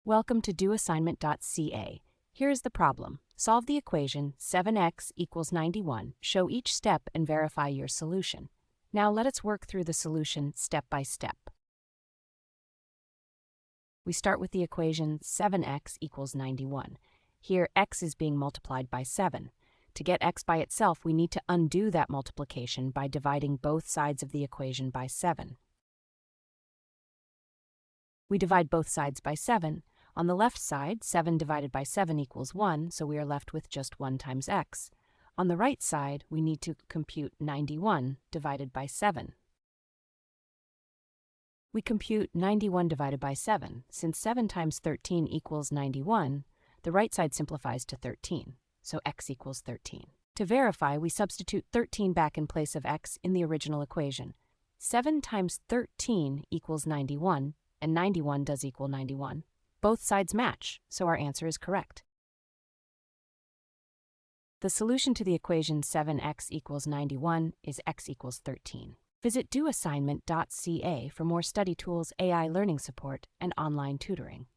Welcome to doassignment-ca. Here is the problem. Solve the equation 7x equals 91. Show each step and verify your solution. Now let us work through the solution step by step. We start with the equation 7x equals 91. Here x is being multiplied by 7. To get x by itself, we need to undo that multiplication by dividing both sides of the equation by 7. We divide both sides by 7. On the left side, 7 divided by 7 equals 1, so we are left with just 1 times x. On the right side, we need to compute 91 divided by 7. We compute 91 divided by 7. Since 7 times 13 equals 91, the right side simplifies to 13, so x equals 13. To verify, we substitute 13 back in place of x in the original equation. 7 times 13 equals 91, and 91 does equal 91. Both sides match, so our answer is correct. The solution to the equation 7x equals 91 is x equals 13. Visit doassignment.ca for more study tools, AI learning support, and online tutoring.